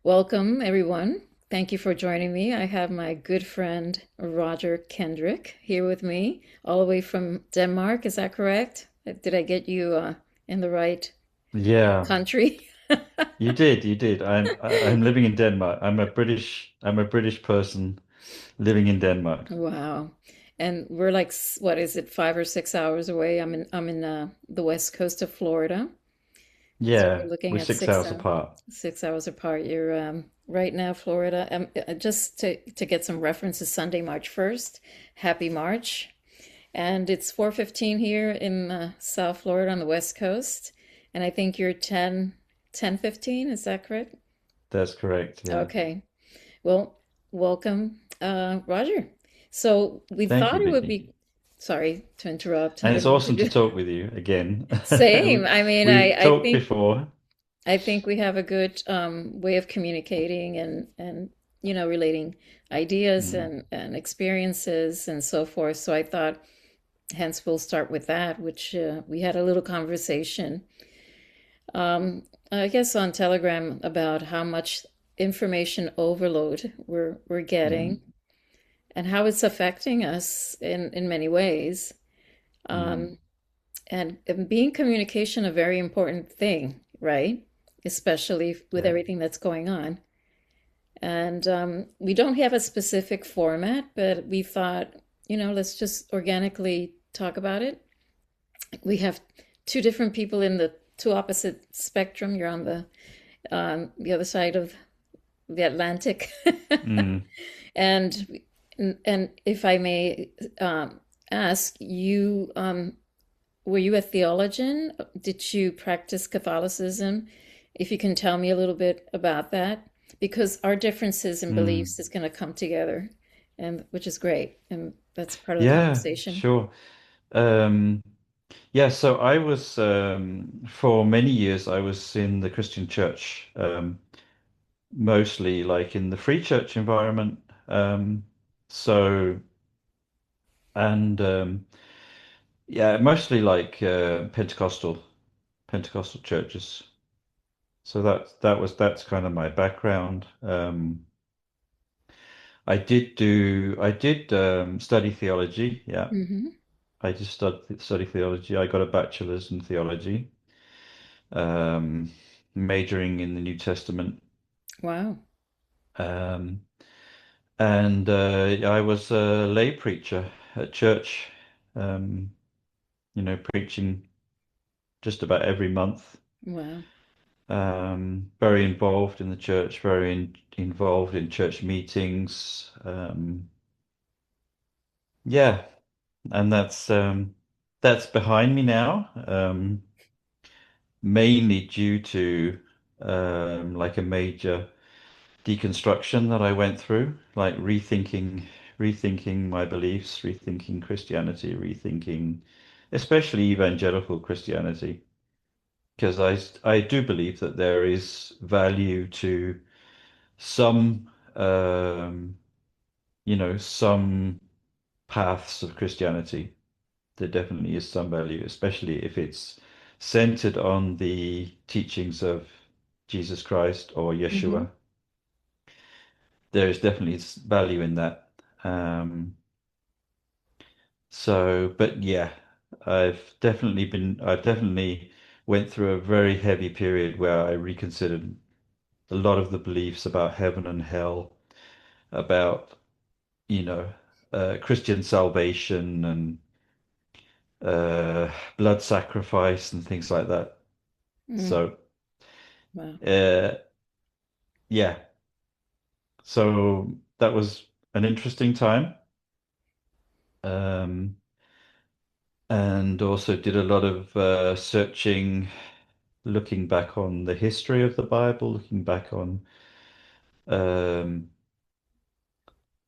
Welcome, everyone. Thank you for joining me. I have my good friend Rodger Kendrick here with me, all the way from Denmark. Is that correct? Did I get you in the right Yeah, country? you did. I'm living in Denmark. I'm a British person living in Denmark. Wow. And we're like, what is it, 5 or 6 hours away? I'm in the west coast of Florida. So we're Yeah, looking we're at 6 hours apart. 6 hours apart. You're right now, Florida. Just to get some references, Sunday, March 1st. Happy March. And it's 4:15 here in South Florida on the West Coast. And I think you're 10:15. Is that correct? That's correct. Yeah. Okay. Well, welcome, Roger. So we Thank you, thought it would Vicky. be, sorry to interrupt. I And it's didn't mean to awesome to do. talk with you again. Same. We I mean, we've I talked think before. I think we have a good way of communicating and relating ideas Mm, and experiences and so forth. So I thought, hence we'll start with that, which we had a little conversation, I guess on Telegram about how much information overload we're mm, getting and how it's affecting us in many ways. mm. Um, and being communication a very important thing, right? Especially with Yeah. everything that's going on. And we don't have a specific format, but we thought, let's just organically talk about it. We have two different people in the two opposite spectrum. You're on the other side of the Atlantic, Mm. and and if I may ask you, were you a theologian? Did you practice Catholicism? If you can tell me a little bit about that, because our differences in Mm. beliefs is going to come together, and which is great, and that's part of the Yeah, conversation. sure. Um, yeah, so I was for many years I was in the Christian church. Mostly like in the free church environment. So and yeah, mostly like Pentecostal churches. So that's kind of my background. I did study theology. Yeah, Hmm. I just study theology. I got a bachelor's in theology, um, majoring in the New Testament. Wow. Um, and I was a lay preacher at church, um, preaching just about every month. Wow. Very involved in the church, involved in church meetings. Yeah, and that's behind me now, mainly due to like a major deconstruction that I went through, like rethinking my beliefs, rethinking Christianity, rethinking especially evangelical Christianity, because I do believe that there is value to some some paths of Christianity. There definitely is some value, especially if it's centered on the teachings of Jesus Christ or Hmm. Yeshua. There is definitely value in that. But yeah, I've definitely went through a very heavy period where I reconsidered a lot of the beliefs about heaven and hell, about, you know, Christian salvation and blood sacrifice and things like that. Mm. So, Wow. uh, yeah, so that was an interesting time. Um, and also did a lot of searching, looking back on the history of the Bible, looking back on um,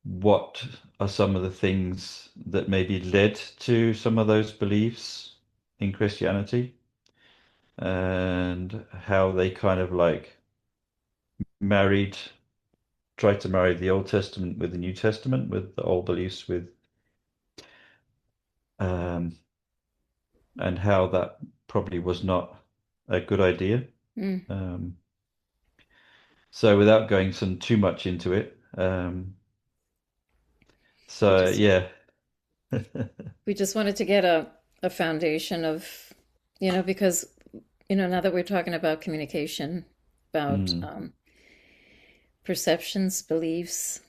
what are some of the things that maybe led to some of those beliefs in Christianity, and how they kind of like married, tried to marry the Old Testament with the New Testament, with the old beliefs with, um, and how that probably was not a good idea. Mm. Um, So without going some too much into it, We so just yeah. we just wanted to get a foundation of, because, now that we're talking about communication, about Mm, perceptions, beliefs,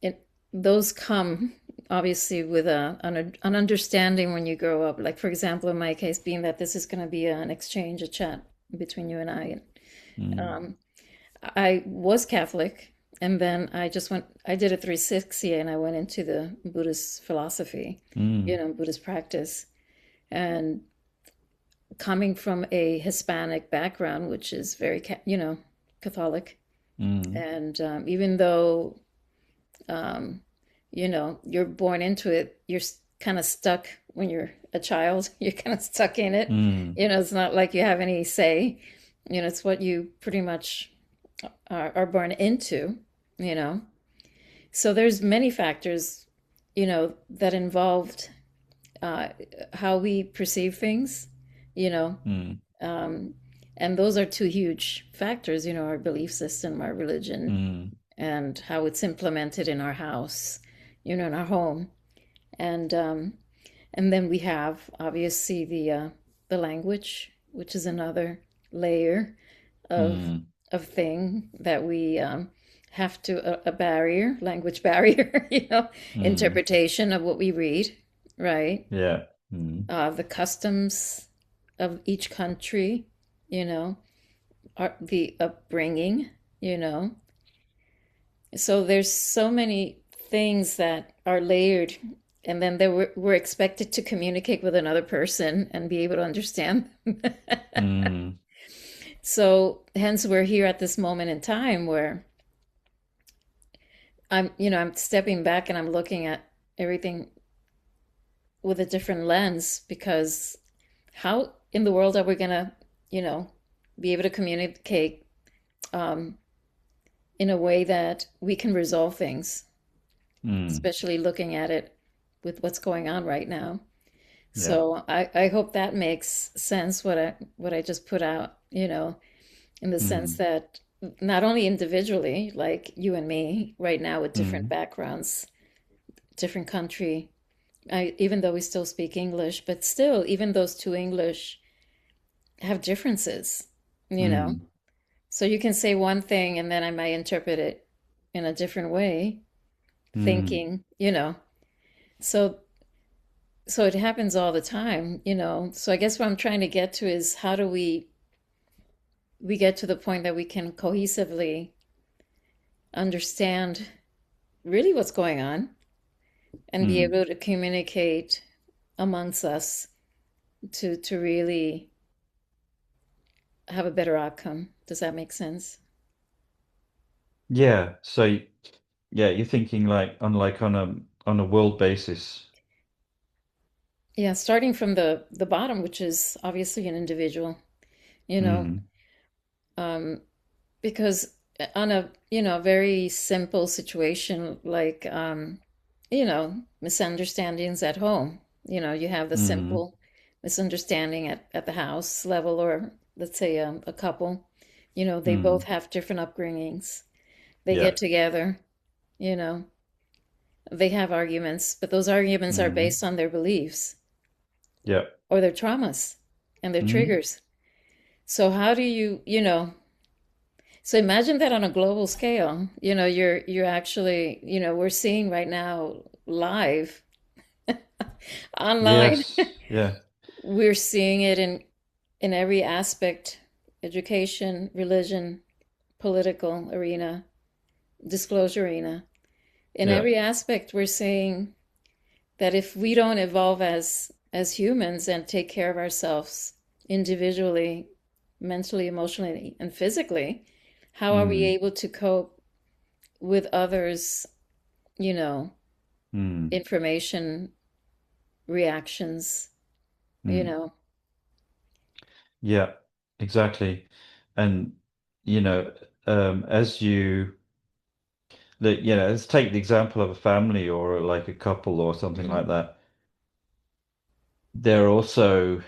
it those come obviously with an understanding when you grow up. Like for example, in my case, being that this is going to be an exchange, a chat between you and I. mm, Um, I was Catholic, and then I did a 360, and I went into the Buddhist philosophy, mm, Buddhist practice. And coming from a Hispanic background, which is very, Catholic, mm, and even though, um, you're born into it, you're kind of stuck when you're a child. You're kind of stuck in it. mm, It's not like you have any say. It's what you pretty much are born into, you know. So there's many factors, that involved uh, how we perceive things, you know, mm, um, and those are two huge factors, our belief system, our religion, mm, and how it's implemented in our house, in our home, and um, and then we have obviously the language, which is another layer of mm, thing that we have to a barrier, language barrier, mm. interpretation of what we read, right? Yeah. Mm, The customs of each country, you know, the upbringing, you know. So there's so many things that are layered, and then we're expected to communicate with another person and be able to understand. mm, So hence we're here at this moment in time where I'm stepping back and I'm looking at everything with a different lens, because how in the world are we gonna, you know, be able to communicate um, in a way that we can resolve things, mm. especially looking at it with what's going on right now. Yeah. So I hope that makes sense what I just put out, in the sense Mm, that not only individually, like you and me right now with different mm, backgrounds, different country, even though we still speak English, but still, even those two English have differences, you know. mm, So you can say one thing and then I might interpret it in a different way, mm. thinking, So so it happens all the time. So I guess what I'm trying to get to is how do we get to the point that we can cohesively understand really what's going on and be Mm. able to communicate amongst us to really have a better outcome. Does that make sense? Yeah. So yeah, you're thinking like on a world basis. Yeah, starting from the bottom, which is obviously an individual, you know, Mm, um, because on a very simple situation like misunderstandings at home, you have the mm, simple misunderstanding at the house level, or let's say a couple, they both mm. have different upbringings. They Yeah. get together, you know, they have arguments, but those arguments are Mm, based on their beliefs yeah. or their traumas and their Mm, triggers. So how do so imagine that on a global scale. You're actually, we're seeing right now live online. yes. Yeah. We're seeing it in every aspect: education, religion, political arena, disclosure arena. In Yeah. every aspect, we're saying that if we don't evolve as humans and take care of ourselves individually, mentally, emotionally, and physically, how are we Mm, able to cope with others, you know, mm, information, reactions, you mm. know? Yeah. Exactly. And you know, as let's take the example of a family or like a couple or something Mhm. like that. There are also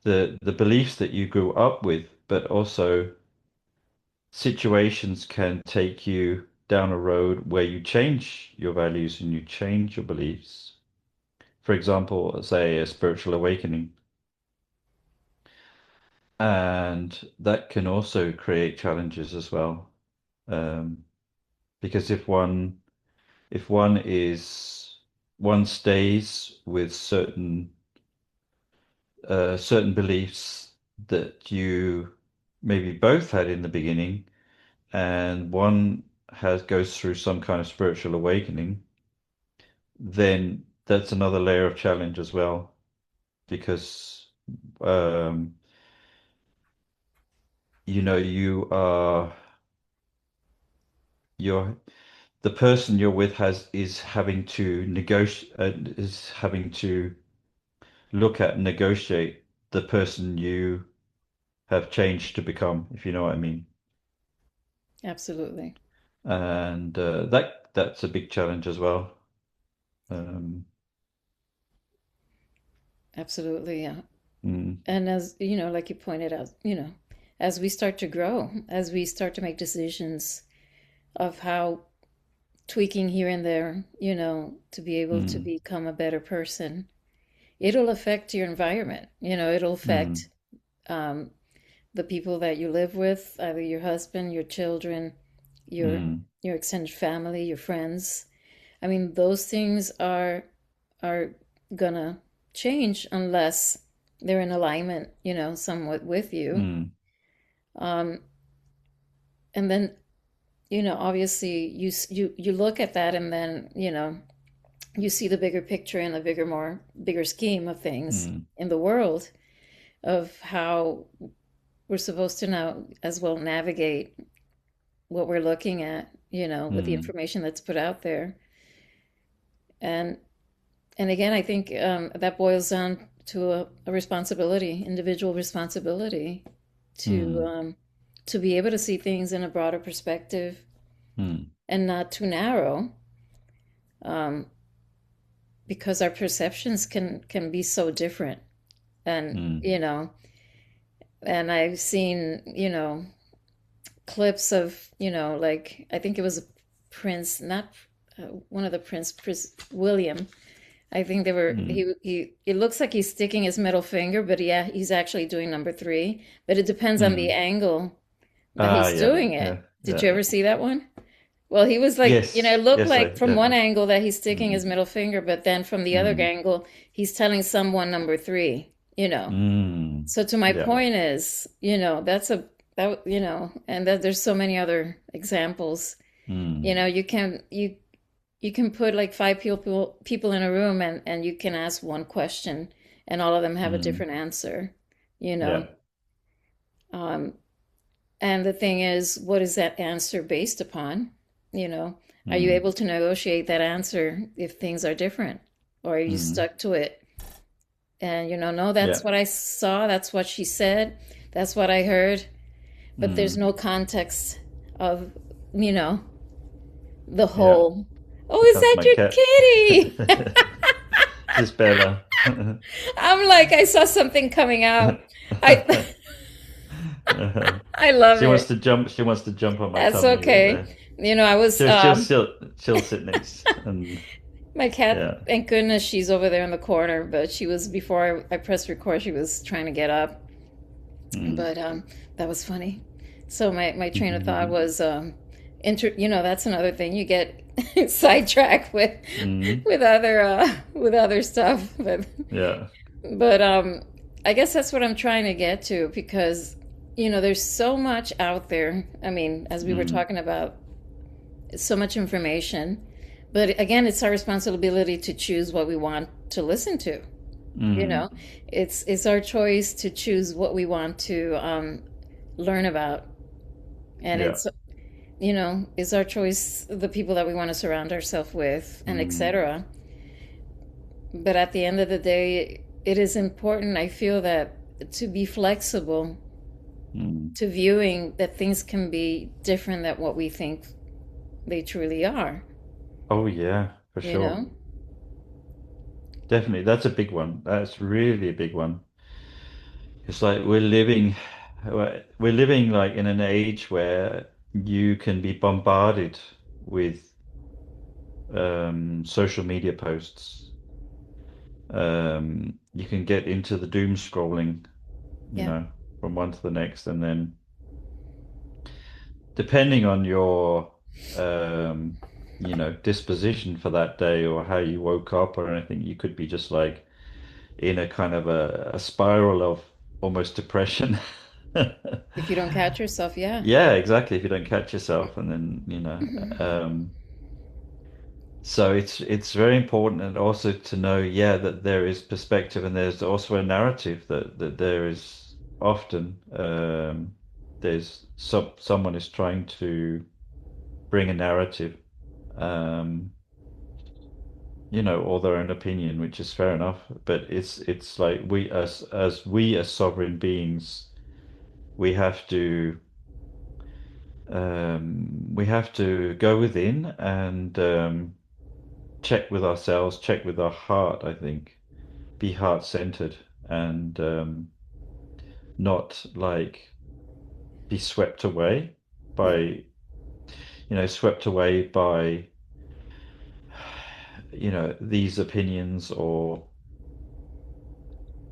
the beliefs that you grew up with, but also situations can take you down a road where you change your values and you change your beliefs. For example, say a spiritual awakening. And that can also create challenges as well. Um, because if one stays with certain beliefs that you maybe both had in the beginning, and one has goes through some kind of spiritual awakening, then that's another layer of challenge as well, because um, you're the person you're with has is having to negotiate is having to look at and negotiate the person you have changed to become, if you know what I mean. Absolutely. And that's a big challenge as well. Um, Absolutely. Yeah. mm, And as you know, like you pointed out, as we start to grow, as we start to make decisions of how tweaking here and there, to be able to mm, become a better person, it'll affect your environment. It'll mm, affect um, the people that you live with, either your husband, your children, your mm, your extended family, your friends. I mean, those things are gonna change unless they're in alignment, somewhat with you. mm, Um, and then, obviously you look at that and then, you see the bigger picture and the bigger scheme of things mm, in the world of how we're supposed to now as well navigate what we're looking at, with the mm, information that's put out there. And and again, I think that boils down to a responsibility, individual responsibility to mm, um, to be able to see things in a broader perspective mm, and not too narrow, um, because our perceptions can be so different. And mm, and I've seen clips of like I think it was a Prince, not one of the Prince William. I think they were mm, he it looks like he's sticking his middle finger, but yeah, he's actually doing number three. But it depends on the mm. angle that Ah, he's yeah, doing it. yeah, Did you yeah. ever see that one? Well, he was like, it Yes, looked yes, like I from yeah. one angle that he's sticking his Mm, middle finger, but then from the other mm, angle, he's telling someone number three. mm. So to my Yeah. point is, that's and that there's so many other examples. Mm, You can put like five people in a room and you can ask one question and all of them have a mm. different answer, you know. Yeah. Um, and the thing is, what is that answer based upon? You know, are you Mm, able to negotiate that answer if things are different? Or are you mm. stuck to it? And no, that's Yeah. what I saw, that's what she said, that's what I heard, but there's Mm. no context of, you know, the Yeah. whole. Oh, is That's that my cat. your kitty? Just Bella. I'm like, I saw something coming out. I I love She wants it. to jump. She wants to jump on my That's tummy with okay. her. I was She'll sit next and my cat, yeah. thank goodness she's over there in the corner, but she was before I pressed record, she was trying to get up. Mm. But that was funny. So my train of thought was that's another thing you get sidetracked with Mm. with other stuff. Yeah. But I guess that's what I'm trying to get to because there's so much out there. I mean, as we were Mm. talking about, so much information. But again, it's our responsibility to choose what we want to listen to. You Mm. know, it's our choice to choose what we want to learn about, and Yeah. it's our choice the people that we want to surround ourselves with, and Mm. etc. But at the end of the day, it is important. I feel that to be flexible Mm. to viewing that things can be different than what we think they truly are. Oh yeah, for You sure. know, Definitely. That's a big one. That's really a big one. It's like we're living. we're living like in an age where you can be bombarded with social media posts. You can get into the doom scrolling, Yeah. from one to the next, and then depending on your um, disposition for that day or how you woke up or anything, you could be just like in a kind of a spiral of almost depression. If you don't catch yourself, yeah. Yeah, exactly. If you don't catch yourself, and then so it's very important, and also to know, yeah, that there is perspective, and there's also a narrative that there is often there's someone is trying to bring a narrative, um, or their own opinion, which is fair enough. But it's like we as sovereign beings, we have to we have to go within and check with ourselves, check with our heart, I think, be heart-centered and not like be swept away Yeah. by, swept away by, these opinions or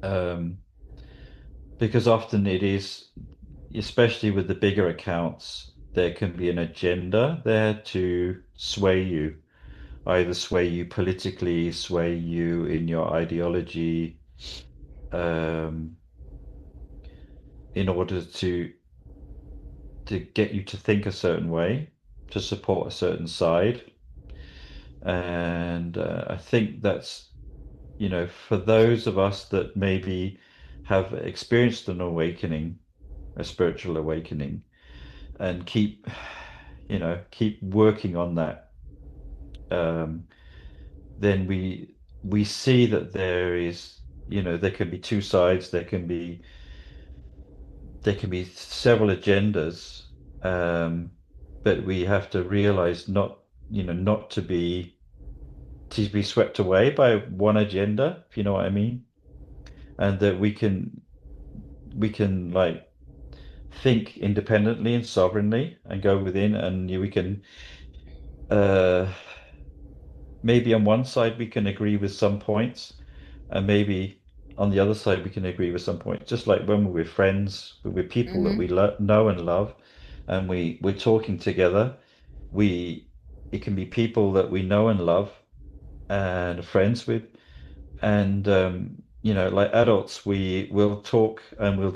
um, because often it is, especially with the bigger accounts, there can be an agenda there to sway you, either sway you politically, sway you in your ideology, um, in order to get you to think a certain way, to support a certain side. And I think that's, for those of us that maybe have experienced an awakening, a spiritual awakening, and keep working on that, um, then we see that there is, there can be two sides, there can be several agendas, um, but we have to realize not to be swept away by one agenda, if you know what I mean, and that we can like think independently and sovereignly and go within, and we can uh maybe on one side we can agree with some points, and maybe on the other side we can agree with some points. Just like when we're with friends, with people that Hmm. we know and love, and we're talking together, we it can be people that we know and love and are friends with, and like adults, we will talk and we'll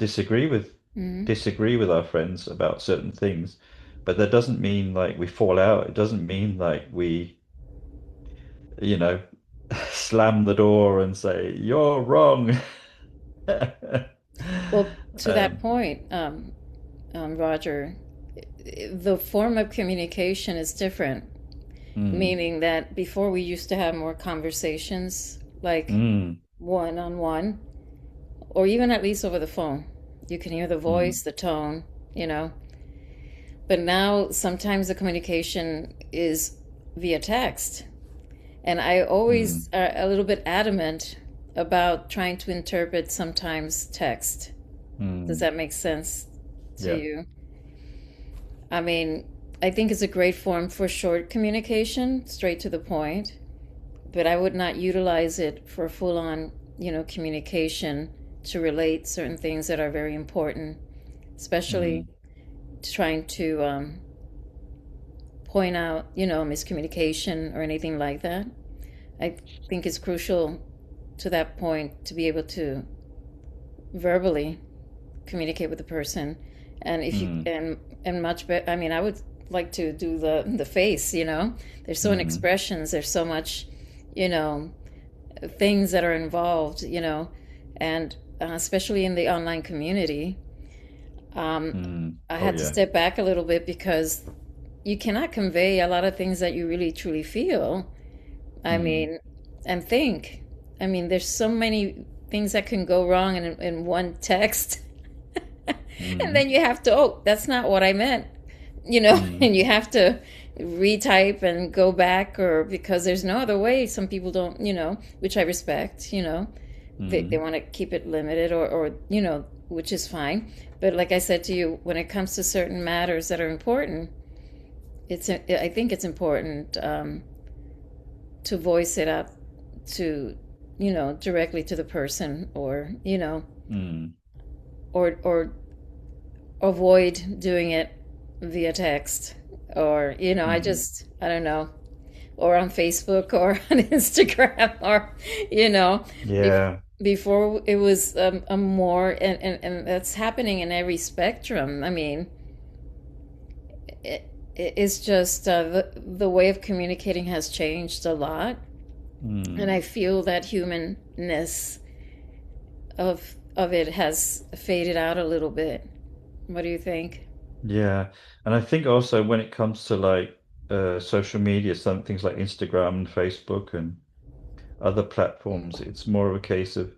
Hmm. disagree with our friends about certain things, but that doesn't mean like we fall out. It doesn't mean like we you know, slam the door and say, "You're wrong." Well, to that Um, point, Roger, the form of communication is different, mm, meaning that before we used to have more conversations, like mm, one on one, or even at least over the phone. You can hear the mm, voice, the tone, you know. But now sometimes the communication is via text. And I mm, always are a little bit adamant about trying to interpret sometimes text. Does mm. that make sense to Yeah. you? I mean, I think it's a great form for short communication, straight to the point, but I would not utilize it for full on, communication to relate certain things that are very important, especially Mm, trying to point out, miscommunication or anything like that. I think it's crucial to that point to be able to verbally communicate with the person, and if you mm, and much better. I mean, I would like to do the face. There's so many mm, expressions. There's so much, you know, things that are involved. And especially in the online community, um, mm. I Oh had to yeah. step back a little bit because you cannot convey a lot of things that you really truly feel. I Mm, mean, and think. I mean, there's so many things that can go wrong in one text. And mm, then you have to, oh, that's not what I meant, mm, and you have to retype and go back, or because there's no other way. Some people don't, which I respect, they mm, want to keep it limited, or which is fine. But like I said to you, when it comes to certain matters that are important, I think it's important to voice it out to, directly to the person, or Mm, or avoid doing it via text, or mm. I don't know, or on Facebook or on Instagram, or you know bef- Yeah. before it was a more, and that's happening in every spectrum. I mean, it's just the way of communicating has changed a lot, and Mm. I feel that humanness of it has faded out a little bit. What do you think? Yeah. And I think also when it comes to like social media, some things like Instagram and Facebook and other platforms, it's more of a case of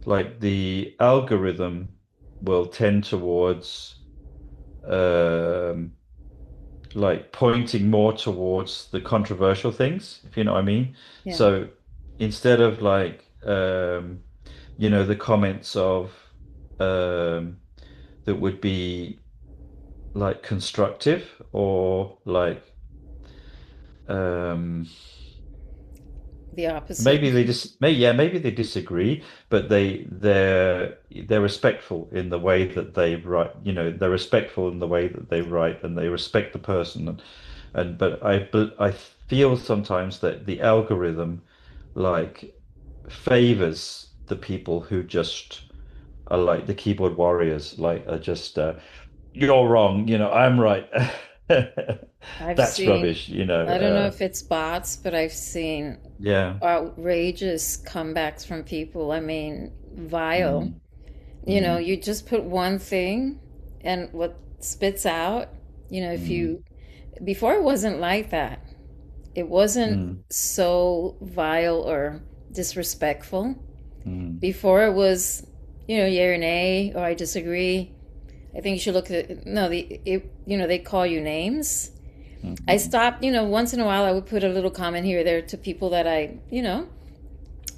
like the algorithm will tend towards um like pointing more towards the controversial things, if you know what I mean. Yeah. So instead of like the comments of um that would be like constructive or like um The opposite. maybe they just maybe they disagree, but they're respectful in the way that they write, they're respectful in the way that they write and they respect the person and but I feel sometimes that the algorithm like favors the people who just are like the keyboard warriors, like are just you're wrong, I'm right. I've That's seen, rubbish, I don't know if it's bots, but I've seen yeah. outrageous comebacks from people. I mean, vile. Mm, mm, You just put one thing and what spits out, if mm, you, before it wasn't like that. It wasn't mm, so vile or disrespectful. mm, Before it was, yay or nay, or I disagree. I think you should look at, no, they call you names. I mm, stopped, once in a while I would put a little comment here or there to people that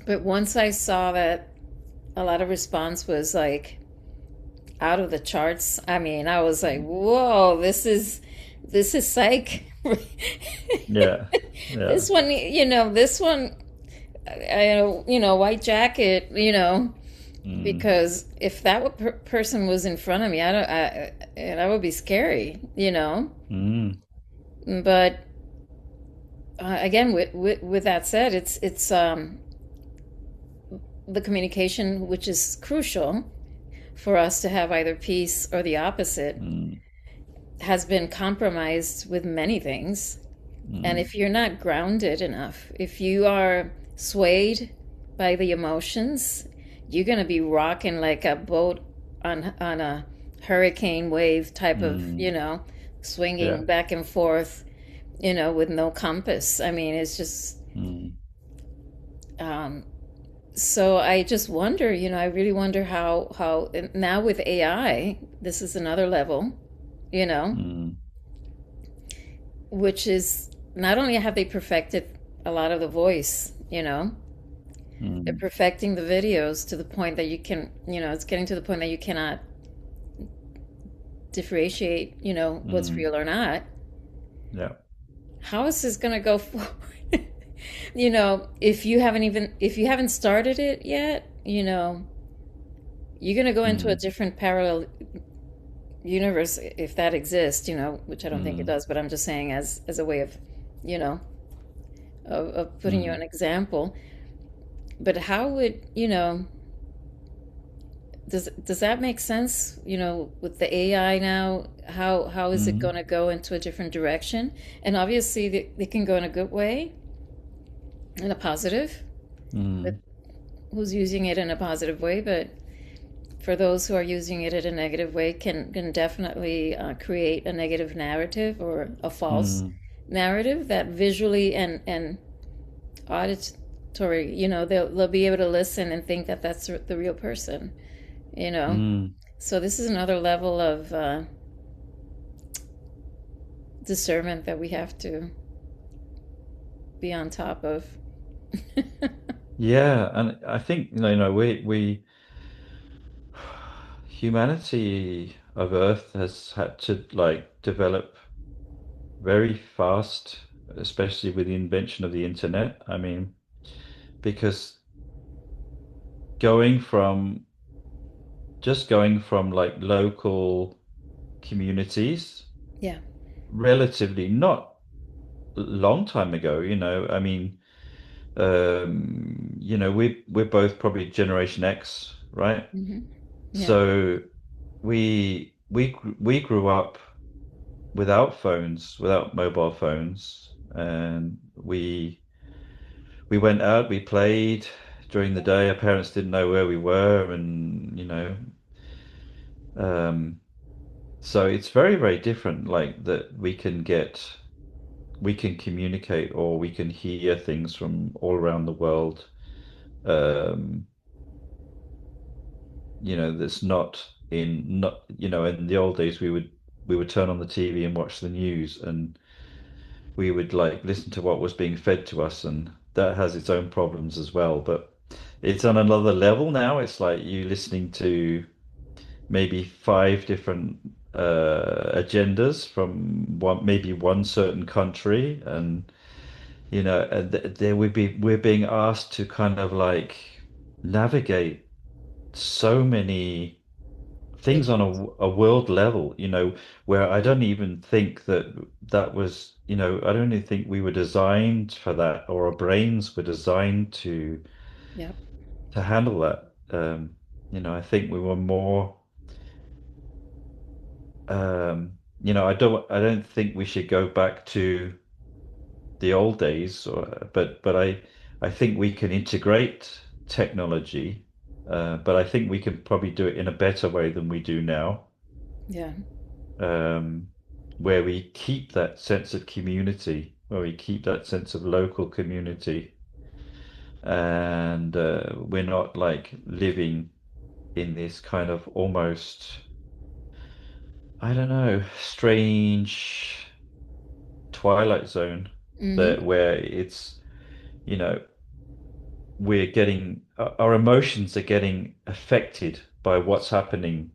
but once I saw that a lot of response was like out of the charts, I mean, I was like, mm. whoa, this is psych. Yeah. Yeah. This one, white jacket, Mm, because if that person was in front of me, I don't, that would be scary. mm, But again, with that said, it's the communication which is crucial for us to have either peace or the opposite mm, has been compromised with many things. And mm, if you're not grounded enough, if you are swayed by the emotions, you're going to be rocking like a boat on a hurricane wave type of, mm. swinging Yeah. back and forth, with no compass. I mean, it's just, Mm, um, so I just wonder, I really wonder how now with AI, this is another level, you know, mm, which is not only have they perfected a lot of the voice, they're mm, perfecting the videos to the point that you can, it's getting to the point that you cannot differentiate, what's mm. real or not. Yeah. How is this going to go forward? If you haven't started it yet, you're going to go into a Mm, different parallel universe if that exists, which I don't think it mm, does, but I'm just saying as a way of, you know, of putting you mm, an example. But how would, does that make sense? With the AI now, how is it mm, going to go into a different direction? And obviously, they can go in a good way, in a positive, with mm, who's using it in a positive way. But for those who are using it in a negative way, can definitely create a negative narrative or a false mm, narrative that visually and auditory, they'll be able to listen and think that that's the real person, you know. mm. So this is another level of discernment that we have to be on top of. Yeah, and I think we humanity. of Earth has had to like develop very fast, especially with the invention of the internet. I mean, because going from going from like local communities Yeah. relatively not long time ago, I mean, we're both probably Generation X, right? Hmm. Yeah. So we grew up without phones, without mobile phones, and we went out, we played during the day. Our parents didn't know where we were, and um, so it's very, very different. Like that, we can communicate or we can hear things from all around the world. Um, that's not in the old days we would turn on the TV and watch the news and we would like listen to what was being fed to us, and that has its own problems as well. But it's on another level now. It's like you listening to maybe five different agendas from maybe one certain country, and and there we're being asked to kind of like navigate so many things on Issues. a world level, where I don't even think that was, I don't even think we were designed for that, or our brains were designed Yep. to handle that. I think we were more, I don't think we should go back to the old days, but I think we can integrate technology, but I think we can probably do it in a better way than we do now. Yeah. um, where we keep that sense of community, where we keep that sense of local community, and we're not like living in this kind of almost, I don't know, strange twilight zone Hmm. that where it's, you know, we're getting our emotions are getting affected by what's happening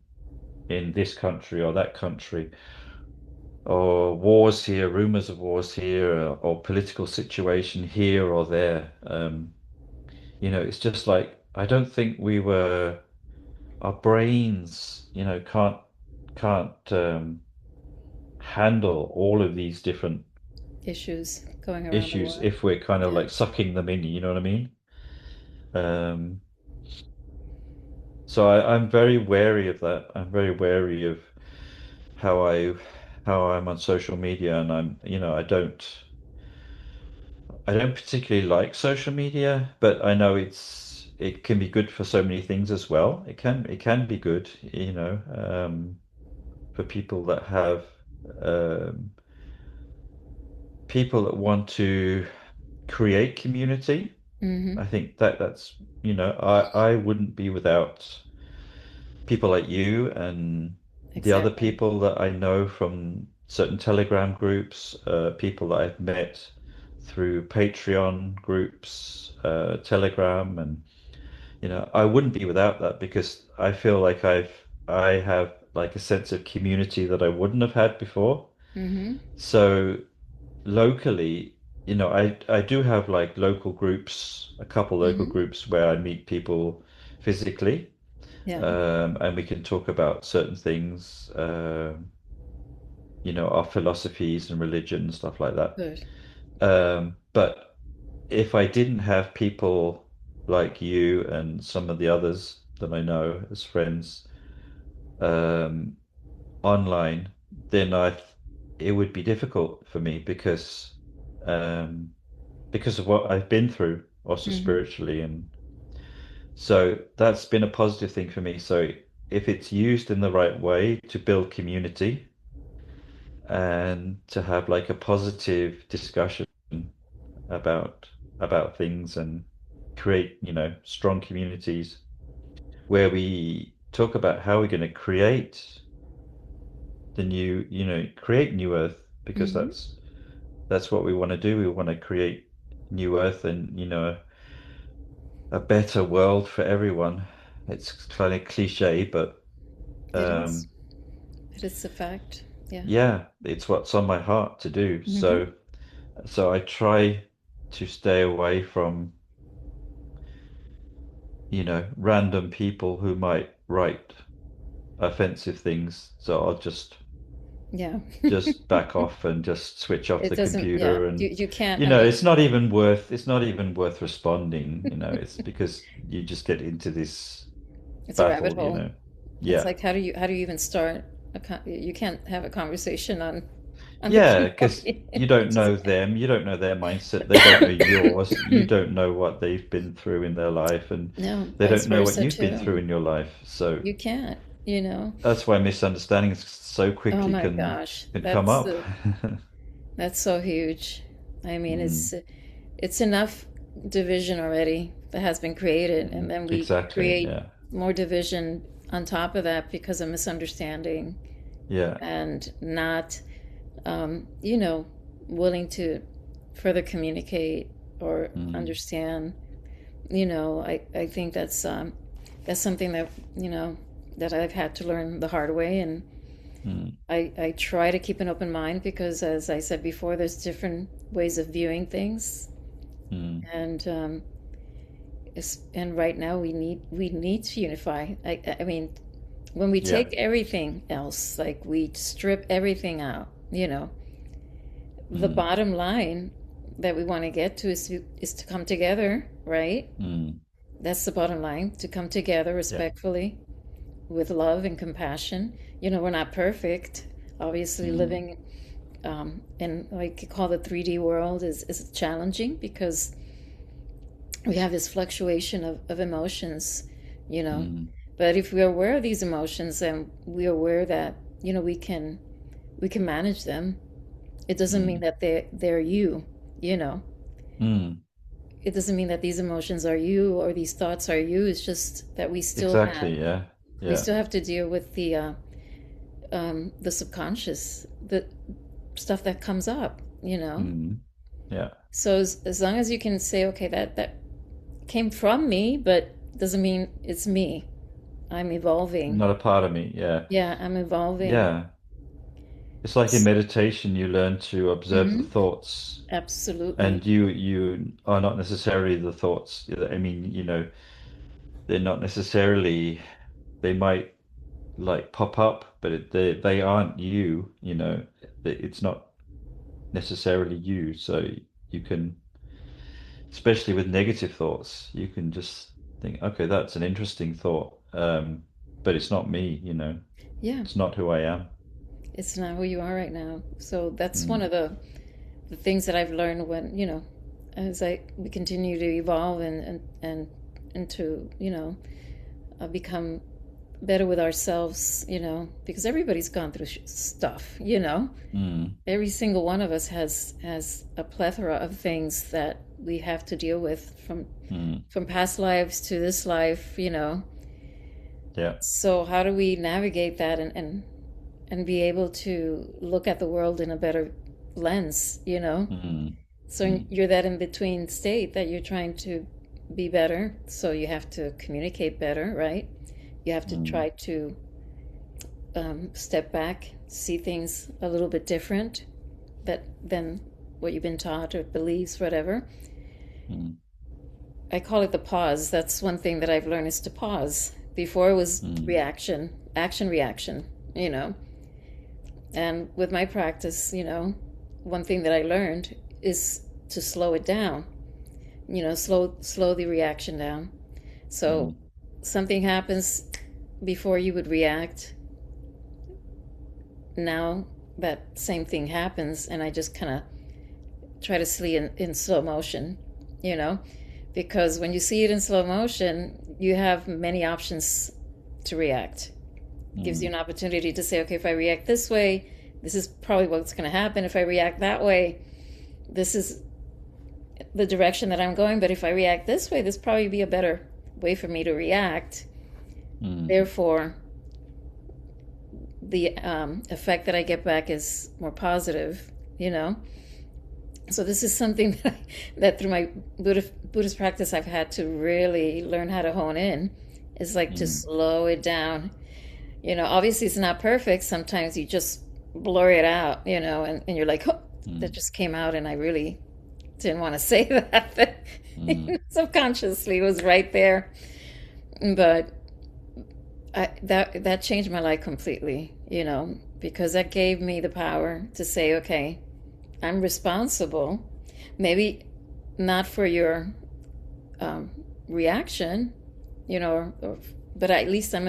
in this country or that country, or wars here, rumors of wars here, or political situation here or there. It's just like I don't think our brains, can't handle all of these different Issues going around the issues world. if we're kind of Yeah. like sucking them in, you know what I mean? Um, so I'm very wary of that. I'm very wary of how I how I'm on social media, and I don't particularly like social media, but I know it can be good for so many things as well. It can be good, for um, people that want to create community. Hmm. I think that's I wouldn't be without people like you and the other Exactly. people that I know from certain Telegram groups, people that I've met through Patreon groups, Telegram, and I wouldn't be without that because I feel like I have like a sense of community that I wouldn't have had before. Hmm. So locally, I do have like local groups, a couple local Hmm. groups where I meet people physically, Yeah. and we can talk about certain things, our philosophies and religion and stuff like that. Good. But if I didn't have people like you and some of the others that I know as friends, um, online, then it would be difficult for me um, because of what I've been through, also Hmm. spiritually, and so that's been a positive thing for me. So if it's used in the right way to build community and to have like a positive discussion about things and create, strong communities where we talk about how we're going to create create New Earth, because Hmm. that's what we want to do. We want to create New Earth and, a better world for everyone. It's kind of cliche, but It is. um, It is a fact. Yeah. Yeah, it's what's on my heart to do. Hmm. So I try to stay away from, random people who might write offensive things. So I'll Yeah. just back off and just switch off It the doesn't, yeah. computer. You can't, I mean, It's not even worth responding, it's because you just get into this it's a rabbit hole. battle. It's Yeah. like how do you even start you can't have a conversation on the Yeah, keyboard. because you It don't just know them, you don't know their mindset, they don't know yours, you don't know what they've been through in their life, and no, they vice don't know what versa you've been through too. in your life. So You can't. that's why misunderstandings so Oh quickly my can gosh, can come up. that's so huge. I mean, Mm, it's enough division already that has been created, and then we exactly. create Yeah. more division on top of that because of misunderstanding Yeah. and not, you know, willing to further communicate or Mm, understand. I think that's something that, you know, that I've had to learn the hard way. And mm, I try to keep an open mind because, as I said before, there's different ways of viewing things. mm. And and right now we need to unify. I mean, when we Yeah. take everything else, like we strip everything out, the Mm, bottom line that we want to get to is to come together, right? mm. That's the bottom line, to come together Yeah. respectfully with love and compassion. We're not perfect. Obviously, Mm, living in like you call the 3D world is challenging because we have this fluctuation of emotions, you know. mm, But if we're aware of these emotions and we're aware that, we can manage them, it doesn't mean mm, that they're you, you know. mm. It doesn't mean that these emotions are you or these thoughts are you. It's just that we still have Exactly. Yeah. we Yeah. still have to deal with the subconscious, the stuff that comes up. Mm, yeah. So as long as you can say, okay, that came from me, but doesn't mean it's me. I'm evolving. Not a part of me. Yeah. Yeah, I'm evolving. Yeah. It's like in meditation, you learn to observe the Hmm. thoughts, Absolutely. and you are not necessarily the thoughts. I mean, they're not necessarily, they might like pop up, but they aren't you, It's not necessarily you. So you can, especially with negative thoughts, you can just think, okay, that's an interesting thought. But it's not me, Yeah, it's not who I am. it's not who you are right now. So that's one Mm, of the things that I've learned when, as we continue to evolve and to, become better with ourselves, because everybody's gone through stuff. mm, Every single one of us has a plethora of things that we have to deal with mm, from past lives to this life. yeah. So how do we navigate that and be able to look at the world in a better lens? Mm, So mm, you're that in between state that you're trying to be better. So you have to communicate better, right? You have to mm, try to step back, see things a little bit different than what you've been taught or beliefs, whatever. mm, I call it the pause. That's one thing that I've learned is to pause. Before it was mm, reaction, action, reaction, you know. And with my practice, one thing that I learned is to slow it down. Slow the reaction down. So mm, something happens before you would react. Now that same thing happens, and I just kind of try to see it in slow motion, you know, because when you see it in slow motion, you have many options to react. It gives you mm, an opportunity to say, okay, if I react this way, this is probably what's going to happen. If I react that way, this is the direction that I'm going. But if I react this way, this probably be a better way for me to react. mm, Therefore, the effect that I get back is more positive, you know? So this is something that through my Buddhist practice I've had to really learn how to hone in, is like to mm, slow it down. Obviously it's not perfect. Sometimes you just blur it out, and you're like, oh, that mm, just came out, and I really didn't want to say that. But mm, subconsciously it was right there. But that changed my life completely, because that gave me the power to say, okay, I'm responsible. Maybe not for your um, reaction, but at least I'm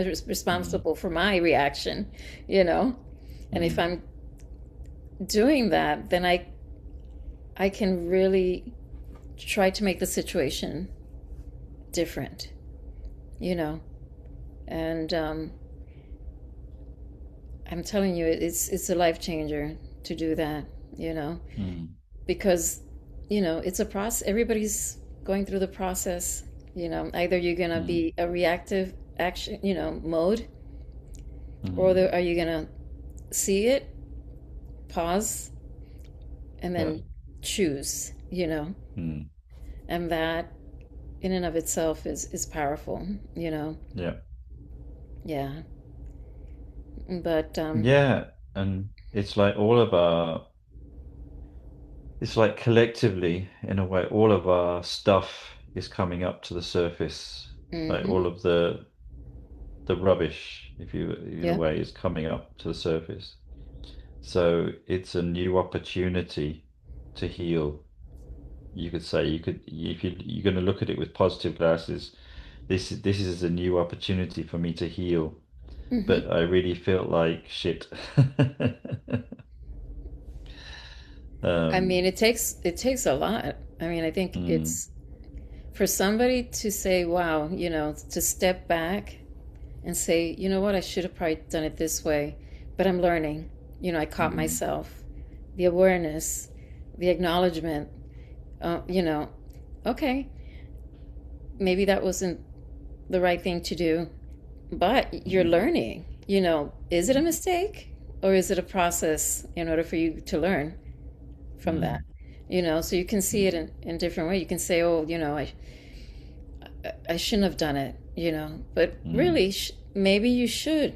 mm, responsible for my reaction, you know. And if mm, I'm doing that, then I can really try to make the situation different, you know. And I'm telling you, it's a life changer to do that, you know, mm, because it's a process. Everybody's going through the process. Either you're gonna mm, be a reactive action, mode, or mm. are you gonna see it, pause, and Yeah. then choose, Mm, and that in and of itself is powerful, you know. yeah. Yeah, but Yeah. And it's like all of our, it's like collectively, in a way, all of our stuff is coming up to the surface. Like hmm all of the rubbish, if you, in a yeah. way, is coming up to the surface. So it's a new opportunity to heal. You could say you could if you're going to look at it with positive glasses, this is a new opportunity for me to heal. hmm But I really felt like shit. I Um, mean, it takes a lot. I mean, I think mm, it's for somebody to say, wow, to step back and say, you know what, I should have probably done it this way, but I'm learning. I caught mm, myself. The awareness, the acknowledgement, okay, maybe that wasn't the right thing to do, but you're mm, learning. Is it a mm, mistake or is it a process in order for you to learn from that? mm, So you can see it mm, in different way. You can say, oh, I shouldn't have done it, but mm, really, maybe you should.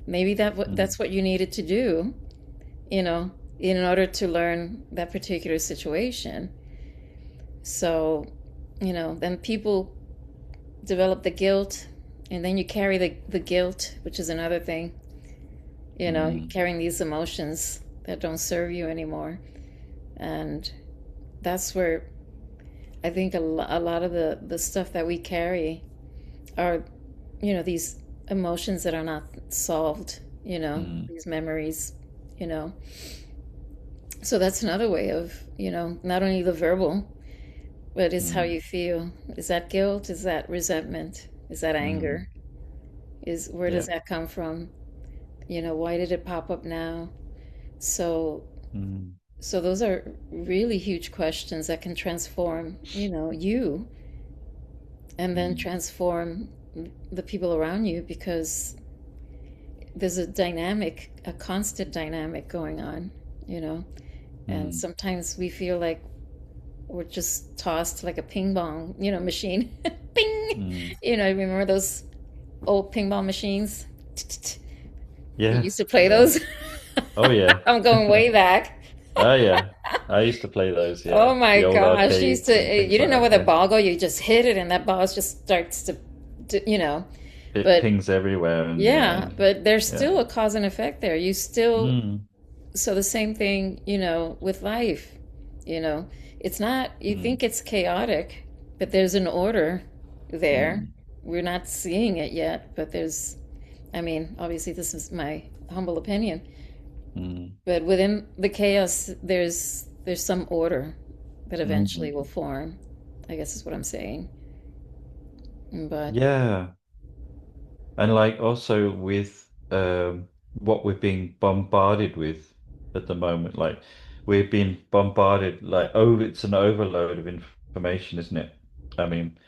Maybe mm, that's what you needed to do, you know, in order to learn that particular situation. So, then people develop the guilt, and then you carry the guilt, which is another thing, mm, carrying these emotions that don't serve you anymore. And that's where I think a lot of the stuff that we carry are, these emotions that are not solved, mm, these memories, you know. So that's another way of, not only the verbal, but it's how mm, you feel. Is that guilt? Is that resentment? Is that mm. anger? Where does Yeah. that come from? Why did it pop up now? So Mm, so those are really huge questions that can transform, you, and then mm, transform the people around you, because there's a constant dynamic going on, you know. And mm, sometimes we feel like we're just tossed like a ping pong, machine. Ping. mm. Remember those old ping pong machines? You Yeah. used to play Yeah. those. Oh yeah. I'm going way back. Oh yeah. I used to play those, Oh yeah. my The old gosh, you used to, arcades and you things didn't like know where that, the yeah. ball go, you just hit it and that ball just starts to. It But pings everywhere and yeah, but there's yeah. still a cause and effect there. You still, Mm, so the same thing, with life, you know, it's not, you mm, think it's chaotic, but there's an order there. mm, We're not seeing it yet, but I mean, obviously this is my humble opinion, mm, but within the chaos, there's some order that eventually will mm. form, I guess is what I'm saying. But Yeah. And like also with what we're being bombarded with at the moment, like we're being bombarded like oh it's an overload of information, isn't it? I mean,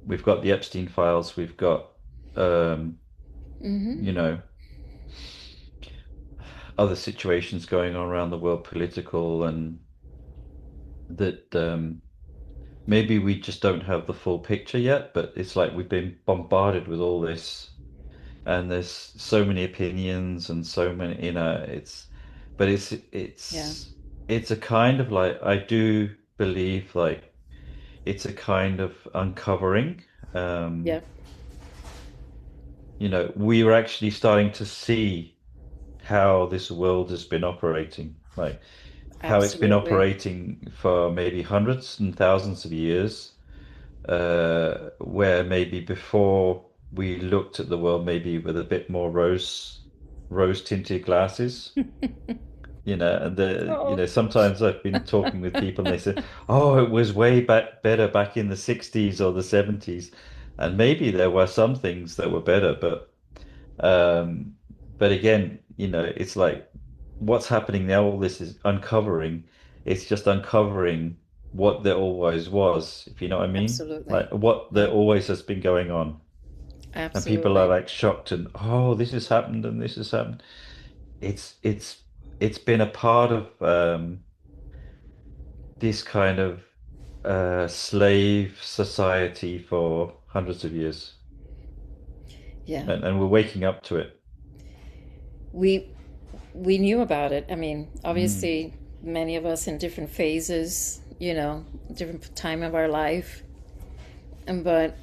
we've got the Epstein files, we've got um, hmm you know, other situations going on around the world, political and that maybe we just don't have the full picture yet, but it's like we've been bombarded with all this. and there's so many opinions and so many, but Yeah. it's a kind of like I do believe like it's a kind of uncovering. Yeah. Um, we were actually starting to see how this world has been operating, like how it's been Absolutely. operating for maybe hundreds and thousands of years, where maybe before we looked at the world maybe with a bit more rose tinted glasses. And Oh. sometimes I've been talking with people and they say, "Oh, it was way back better back in the 60s or the 70s." And maybe there were some things that were better, um, but again, it's like what's happening now, all this is uncovering. It's just uncovering what there always was, if you know what I mean? Absolutely. Like what there Yeah. always has been going on. And people are Absolutely. like shocked and, oh, this has happened and this has happened. It's it's it's been a part of this kind of slave society for hundreds of years. Yeah. And we're waking up to it. We we knew about it. I mean, Mm, obviously, many of us in different phases, different time of our life. But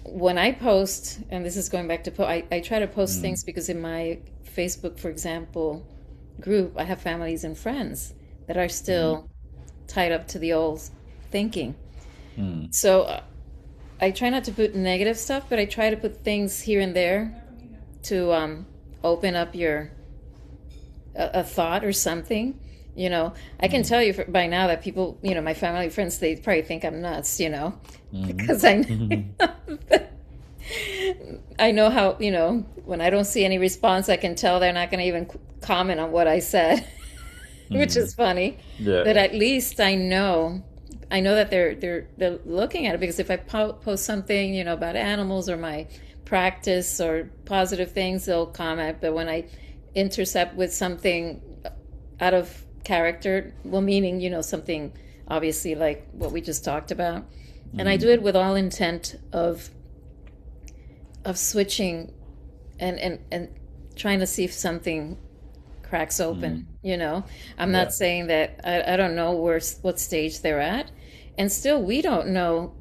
when I post, and this is going back to I try to post mm, things because in my Facebook, for example, group, I have families and friends that are mm, still tied up to the old thinking. mm, So I try not to put negative stuff, but I try to put things here and there to open up a thought or something. I can mm, tell you by now that people, my family friends, they probably think I'm nuts, mm, because I mm, I know how, when I don't see any response, I can tell they're not going to even comment on what I said, which mm. is funny. Yeah. But at least I know that they're looking at it, because if I post something, about animals or my practice or positive things, they'll comment. But when I intercept with something out of character, well, meaning, something obviously like what we just talked about, and I do Mm, it with all intent of switching and trying to see if something cracks open. mm. I'm not Yeah. saying that I don't know what stage they're at, and still we don't know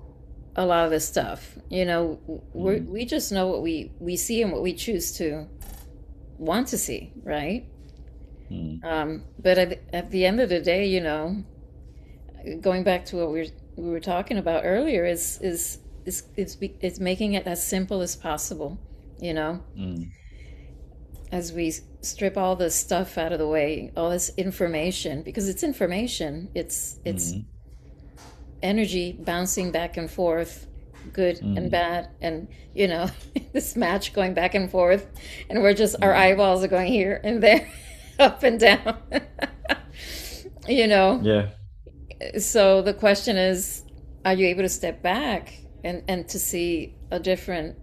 a lot of this stuff. Mm, We just know what we see and what we choose to want to see, right? mm, But at the end of the day, going back to what we were talking about earlier, is making it as simple as possible. You know, mm, as we strip all this stuff out of the way, all this information, because it's information, it's mm, energy bouncing back and forth, good and mm, bad, and this match going back and forth, and we're just our mm. eyeballs are going here and there, up and down. you know. Yeah. So the question is, are you able to step back and to see a different,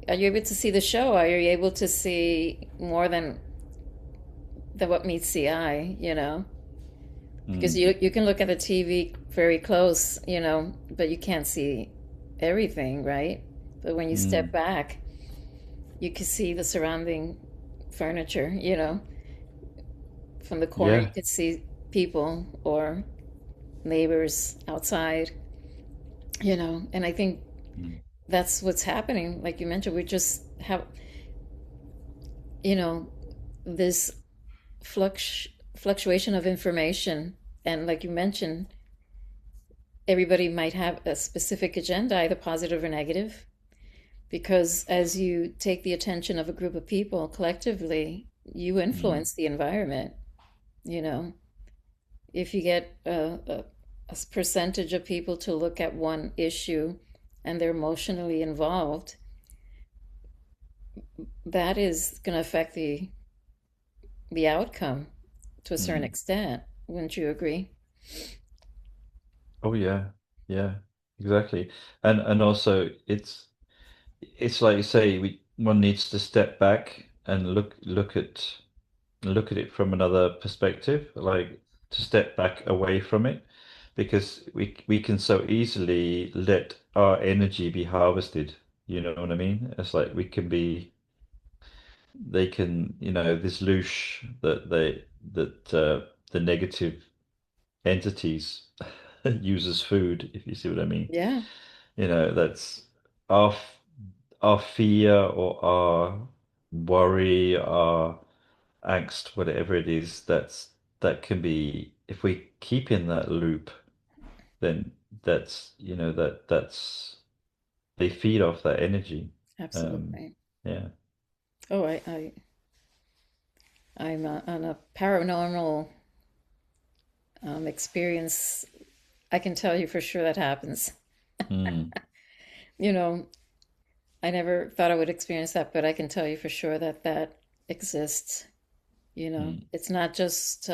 are you able to see the show? Are you able to see more than what meets the eye, Because Mm, you can look at the TV very close, but you can't see everything, right? But when you step mm. back, you can see the surrounding furniture, From the corner, you Yeah. could see people or neighbors outside, And I think Mm, that's what's happening. Like you mentioned, we just have, you know, this fluctuation of information. And like you mentioned, everybody might have a specific agenda, either positive or negative, because as you take the attention of a group of people collectively, you mm, influence the environment. You know, if you get a percentage of people to look at one issue and they're emotionally involved, that is going to affect the outcome to a certain mm. extent. Wouldn't you agree? Oh yeah. Yeah. Exactly. And also it's like you say, one needs to step back and look at it from another perspective, like to step back away from it, because we can so easily let our energy be harvested, You know what I mean? It's like we can be, they can, this loosh that the negative entities use as food, if you see what I mean. Yeah, That's our our fear or our worry, our angst, whatever it is, that can be, if we keep in that loop, then that's they feed off that energy. Um, absolutely. yeah. Oh, I'm on a paranormal experience. I can tell you for sure that happens. Mm, You know, I never thought I would experience that, but I can tell you for sure that that exists. mm, It's not just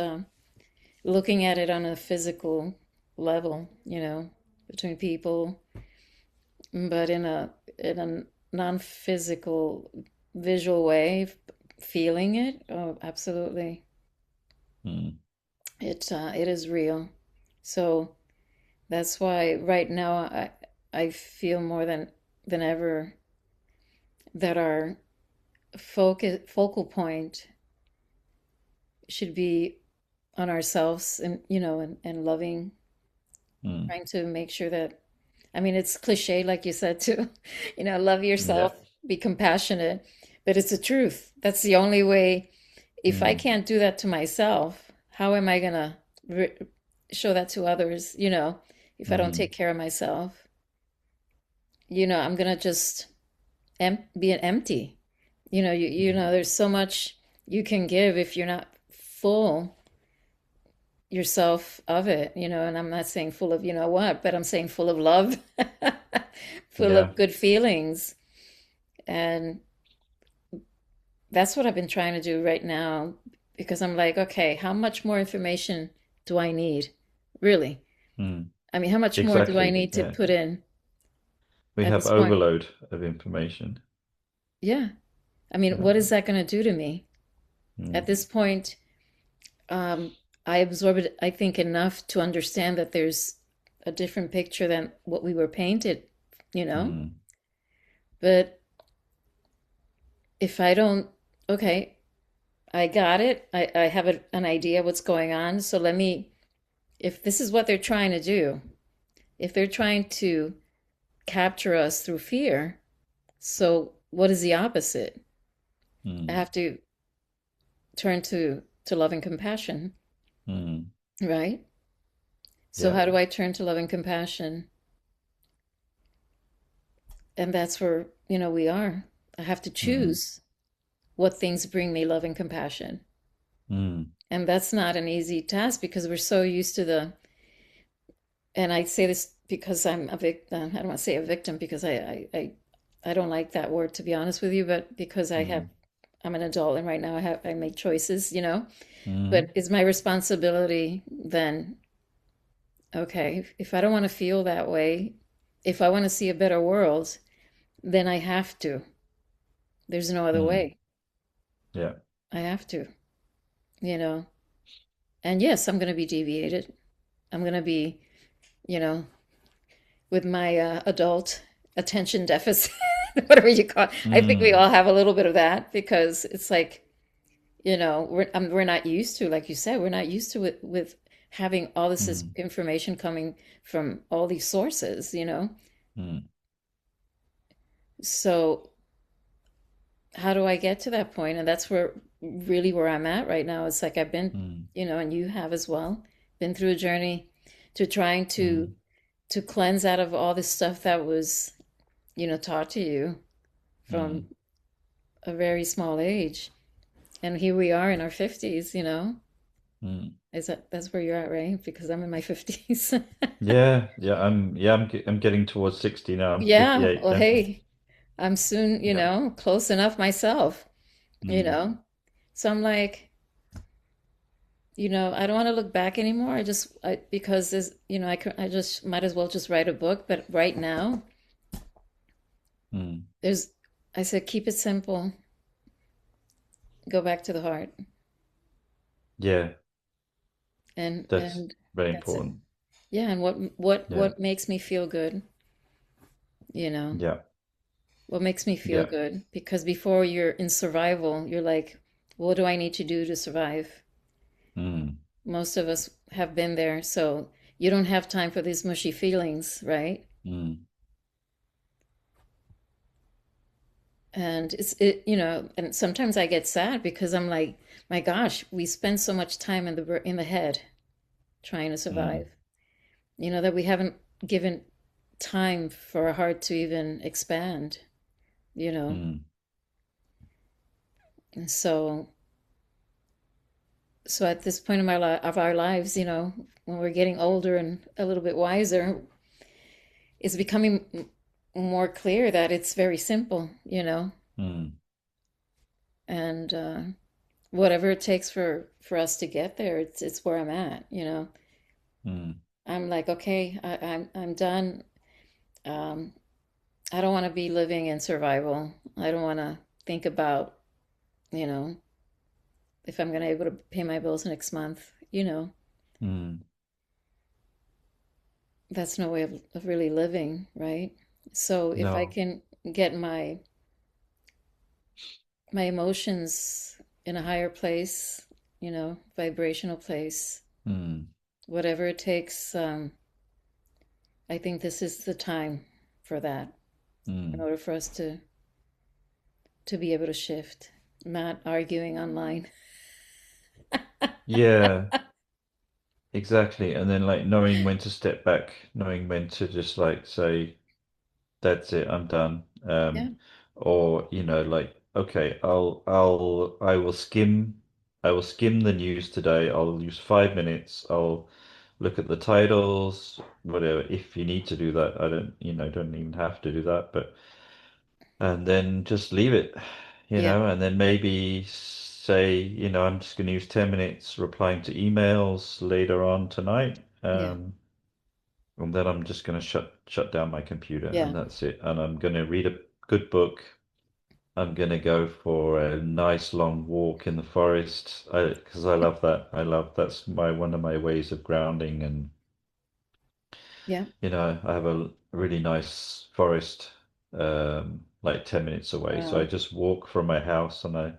looking at it on a physical level, between people, but in a non-physical, visual way, feeling it. Oh, absolutely. mm, It is real. So that's why right now I feel more than ever that our focal point should be on ourselves, and and loving, mm. trying to make sure that, I mean, it's cliche like you said too, love Yeah. yourself, be compassionate, but it's the truth. That's the only way. If I Mm, can't do that to myself, how am I gonna show that to others, if I don't mm, take care of myself? I'm gonna just be an empty. There's so much you can give if you're not full yourself of it, and I'm not saying full of what, but I'm saying full of love, full yeah. of good feelings. And that's what I've been trying to do right now, because I'm like, okay, how much more information do I need? Really? Mm. I mean, how much more do I Exactly. need to Yeah. put in We at have this point? overload of information. Yeah. I mean, Yeah. what is that going to do to me? At Mm, this point, um, I absorbed, I think, enough to understand that there's a different picture than what we were painted, you know? mm, But if I don't, okay, I got it. I have an idea what's going on. So if this is what they're trying to do, if they're trying to capture us through fear, so what is the opposite? I mm, have to turn to love and compassion, mm. right? So Yeah. how do I turn to love and compassion? And that's where, we are. I have to Mm, choose what things bring me love and compassion. mm, And that's not an easy task because we're so used to and I say this because I'm a victim. I don't want to say a victim because I don't like that word, to be honest with you, but because mm, I'm an adult and right now I make choices, mm, but it's my responsibility then, okay, if I don't want to feel that way, if I want to see a better world, then I have to. There's no other mm. way. Yeah. I have to, you know. And yes, I'm going to be deviated. I'm going to be, you know, with my adult attention deficit, whatever you call it. I think we Mm, all have a little bit of that because it's like, we're not used to, like you said, we're not used to it with having all this mm, information coming from all these sources. mm, So how do I get to that point? And that's where I'm at right now. It's like I've been, mm, and you have as well, been through a journey to trying to mm, to cleanse out of all this stuff that was, taught to you from mm, a very small age. And here we are in our 50s. mm. That's where you're at, right? Because I'm in my 50s. Yeah, I'm getting towards 60 now. I'm Yeah, 58. well, hey, I'm soon, Yeah. close enough myself, you Mm, know. So I'm like, I don't want to look back anymore. Because there's, I just might as well just write a book. But right now, mm. there's, I said, keep it simple. Go back to the heart, Yeah, that's and very that's it. important. Yeah, and what Yeah. makes me feel good, you know. Yeah. What makes me feel Yeah. good? Because before you're in survival, you're like, what do I need to do to survive? Mm. Most of us have been there, so you don't have time for these mushy feelings, right? Mm. And and sometimes I get sad because I'm like, my gosh, we spend so much time in the head trying to Mm. survive. That we haven't given time for our heart to even expand, you know. Mm. And so at this point of our lives, when we're getting older and a little bit wiser, it's becoming more clear that it's very simple. Mm. And whatever it takes for us to get there, it's where I'm at. Mm. I'm like, okay, I'm done. Um, I don't want to be living in survival. I don't want to think about, you know, if I'm going to be able to pay my bills next month. Mm. That's no way of really living, right? So if I No. can get my emotions in a higher place, vibrational place, Mm. whatever it takes, I think this is the time for that in Mm. order for us to be able to shift, not arguing online. Yeah, exactly. And then like knowing when to step back, knowing when to just like say, that's it, I'm done. Yeah, Or, like, okay, I will skim the news today. I'll use 5 minutes. I'll look at the titles, whatever. If you need to do that, I don't, don't even have to do that, but and then just leave it, yeah, and then maybe say, I'm just going to use 10 minutes replying to emails later on tonight. yeah, And then I'm just going to shut down my computer yeah, and that's it. And I'm going to read a good book. I'm going to go for a nice long walk in the forest. Because I love that. That's my one of my ways of grounding. And yeah. I have a really nice forest, like 10 minutes away. So I Wow. just walk from my house and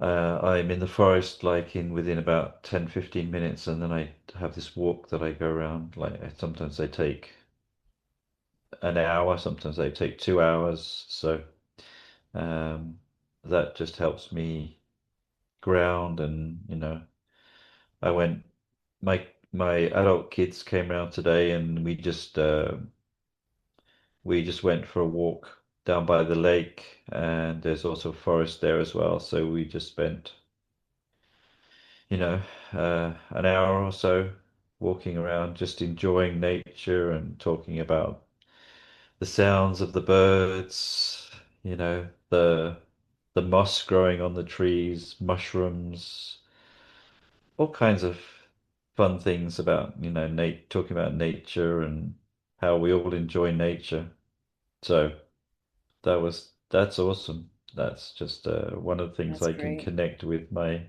I'm in the forest like in within about 10-15 minutes, and then I have this walk that I go around. Like sometimes they take an hour, sometimes they take 2 hours. So um, that just helps me ground. And I went. My adult kids came around today, and we just went for a walk down by the lake, and there's also a forest there as well. So we just spent, you know, an hour or so walking around, just enjoying nature and talking about the sounds of the birds, the moss growing on the trees, mushrooms, all kinds of fun things about, talking about nature and how we all enjoy nature. So that's awesome. That's just one of the things That's I can great. connect with my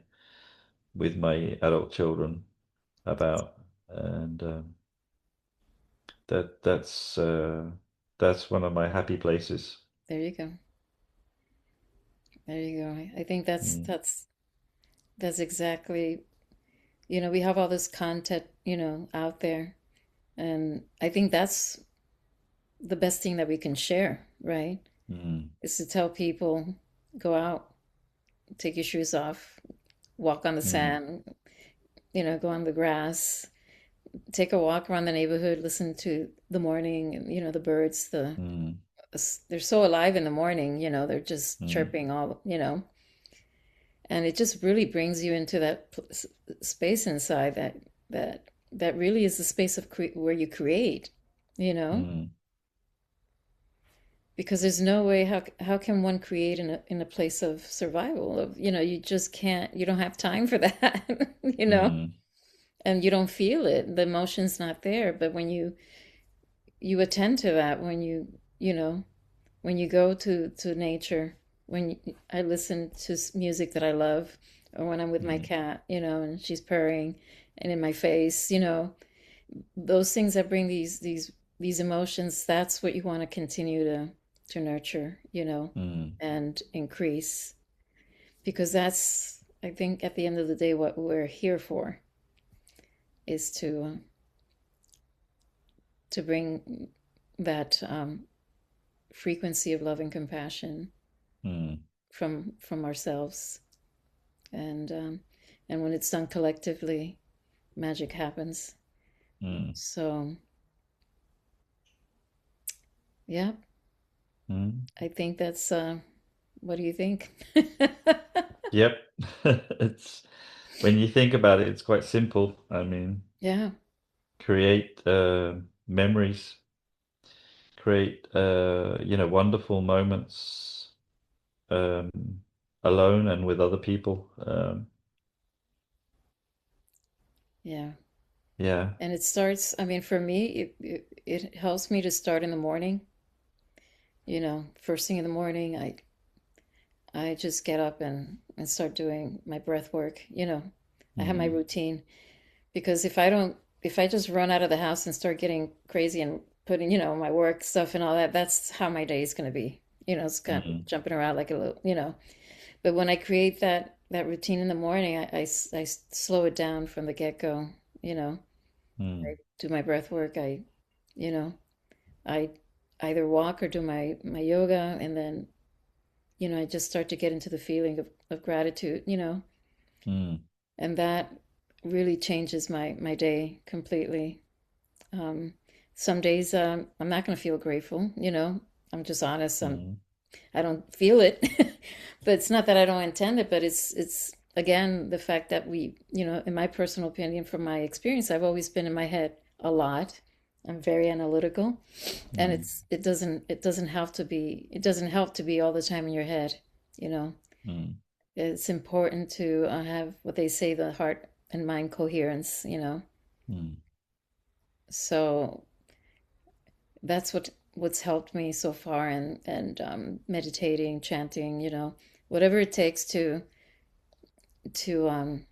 adult children about, and that's one of my happy places. There you go. There you go. I think that's Mm. that's that's exactly, we have all this content, out there. And I think that's the best thing that we can share, right? Mm. Is to tell people, go out, take your shoes off, walk on the Mm. sand, go on the grass, take a walk around the neighborhood, listen to the morning, and the birds, Mm. they're so alive in the morning, they're just Mm. chirping all. And it just really brings you into that space inside that really is the space of where you create, you know Mm. because there's no way how can one create in a place of survival of you just can't, you don't have time for that. you know Mm. and you don't feel it, the emotion's not there, but when you attend to that, when you go to nature, I listen to music that I love, or when I'm with my Mm. cat, and she's purring and in my face, those things that bring these emotions, that's what you want to continue to nurture, mm, and increase, because that's, I think, at the end of the day, what we're here for is to bring that frequency of love and compassion mm, from ourselves, and when it's done collectively, magic happens. mm, So yeah, mm. I think that's. What do you think? Yep. It's when you think about it, it's quite simple. I mean, Yeah, create memories, create wonderful moments um, alone and with other people. yeah. Yeah. And it starts, I mean, for me, it helps me to start in the morning. First thing in the morning, I just get up and start doing my breath work. I have my Mm, routine, because if I just run out of the house and start getting crazy and putting, my work stuff and all that, that's how my day is going to be. It's kind of mm, jumping around like a little. But when I create that routine in the morning, I slow it down from the get-go. You know, mm, I do my breath work. You know, I either walk or do my yoga, and then, I just start to get into the feeling of gratitude, mm, and that really changes my day completely. Um, some days I'm not going to feel grateful, I'm just honest. mm, I don't feel it, but it's not that I don't intend it, but it's again the fact that in my personal opinion, from my experience, I've always been in my head a lot. I'm very analytical, and mm, it doesn't help to be all the time in your head. You know, mm, it's important to have what they say, the heart and mind coherence. mm, So that's what's helped me so far, and meditating, chanting, whatever it takes to um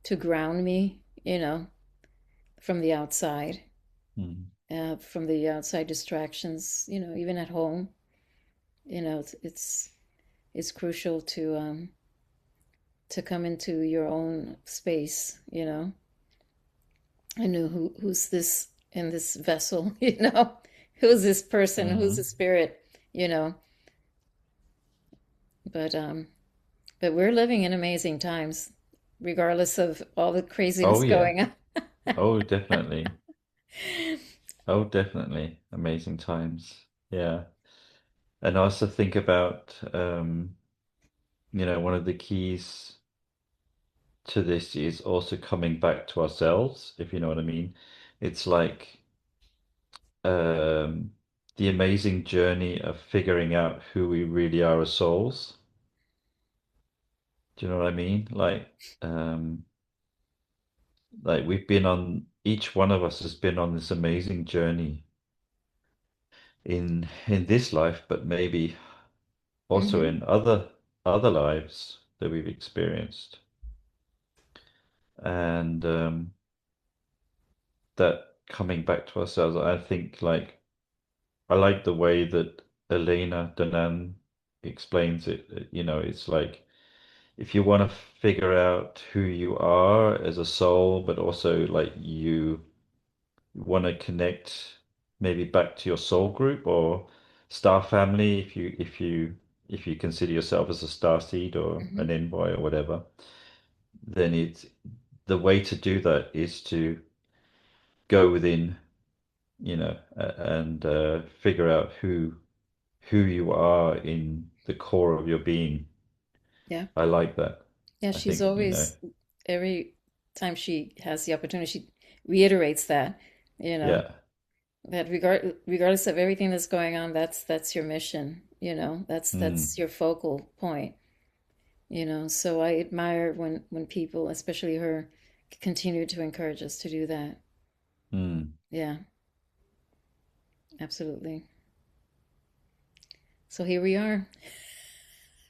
to ground me, from the outside, mm, from the outside distractions, even at home. It's crucial to come into your own space. I know who's this in this vessel. Who's this person, who's the mm. spirit, you know but but we're living in amazing times, regardless of all the Oh craziness yeah. going on. Oh, definitely. Oh, definitely. Amazing times. Yeah. And I also think about one of the keys to this is also coming back to ourselves, if you know what I mean. It's like um, the amazing journey of figuring out who we really are as souls. Do you know what I mean? Like we've been on, each one of us has been on this amazing journey in this life, but maybe also Hmm. in other lives that we've experienced. And that coming back to ourselves, I think like I like the way that Elena Danan explains it. It's like if you want to figure out who you are as a soul, but also like you want to connect maybe back to your soul group or star family, if you consider yourself as a star seed or Hmm. an envoy or whatever, then it's the way to do that is to go within, and figure out who you are in the core of your being. Yeah. I like that. Yeah, I she's think, always, every time she has the opportunity, she reiterates that, you know, yeah. that regardless of everything that's going on, that's your mission, that's Mm, your focal point, So I admire when people, especially her, continue to encourage us to do that. mm. Yeah, absolutely. So here we are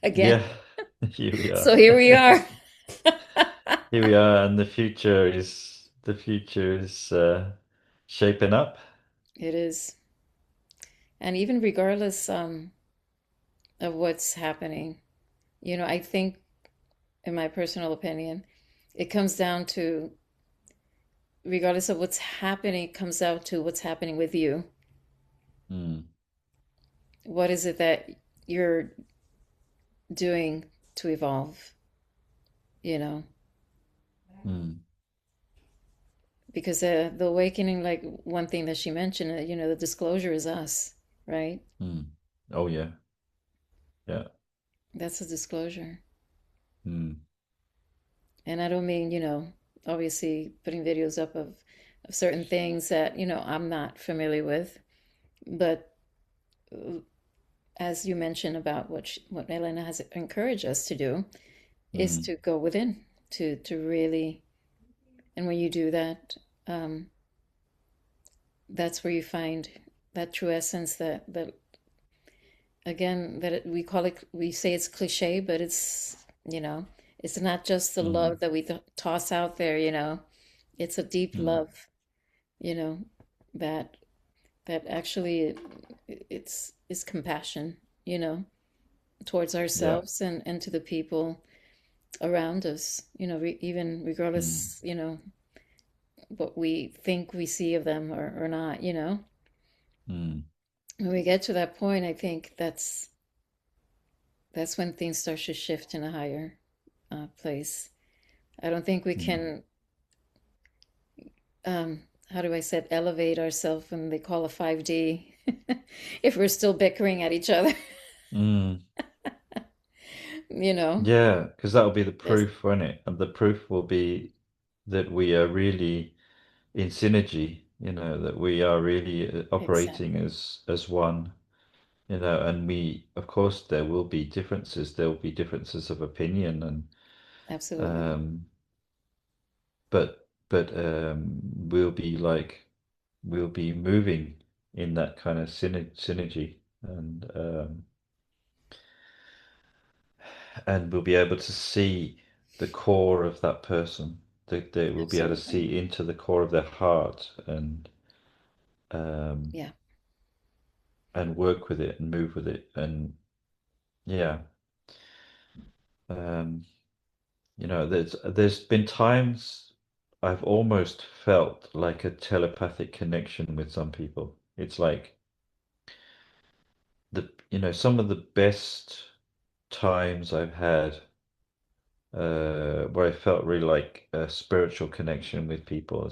again. Yeah. Here we So are. here we are. Here we are, and the future is shaping up. It is. And even regardless of what's happening, I think, in my personal opinion, it comes down to, regardless of what's happening, it comes down to what's happening with you. mm, What is it that you're doing to evolve, you know? mm, Because the awakening, like one thing that she mentioned, the disclosure is us, right? mm. Oh yeah, yeah. That's a disclosure. Mm, And I don't mean, obviously putting videos up of certain things that, I'm not familiar with. But as you mentioned about what Elena has encouraged us to do is mm, to go within, to really, and when you do that, um, that's where you find that true essence that again, we call it, we say it's cliche, but you know, it's not just the mm, love that we toss out there, it's a deep mm. love, you know, that actually it's compassion, towards Yeah. ourselves and to the people around us, even Mm, regardless, what we think we see of them or not, mm, when we get to that point, I think that's when things start to shift in a higher place. I don't think we mm, can, how do I say, elevate ourselves when they call a 5D if we're still bickering at each other. mm. you know, Yeah, because that'll be the there's proof, won't it? And the proof will be that we are really in synergy, that we are really operating exactly, as one, and of course, there will be differences. There will be differences of opinion, and absolutely, um, but we'll be moving in that kind of synergy, and we'll be able to see the core of that person. They will be able to absolutely, see into the core of their heart um, yeah, and work with it and move with it. And yeah, um, there's been times I've almost felt like a telepathic connection with some people. It's like some of the best times I've had where I felt really like a spiritual connection with people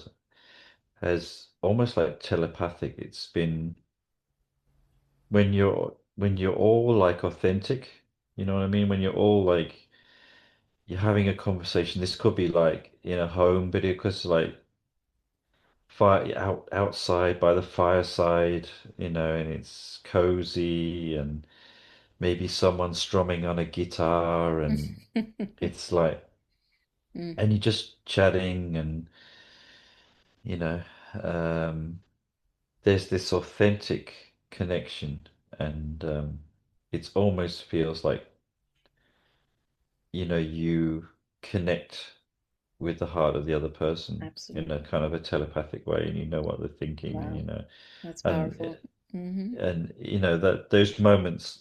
has almost like telepathic. It's been when you're all like authentic, you know what I mean? When you're all like you're having a conversation. This could be like in a home video because like fire outside by the fireside, and it's cozy and maybe someone strumming on a guitar and it's like Mm, and you're just chatting and you know um there's this authentic connection and it almost feels like you connect with the heart of the other person in a absolutely, kind of a telepathic way and you know what they're thinking wow, that's and powerful. Hmm. that those moments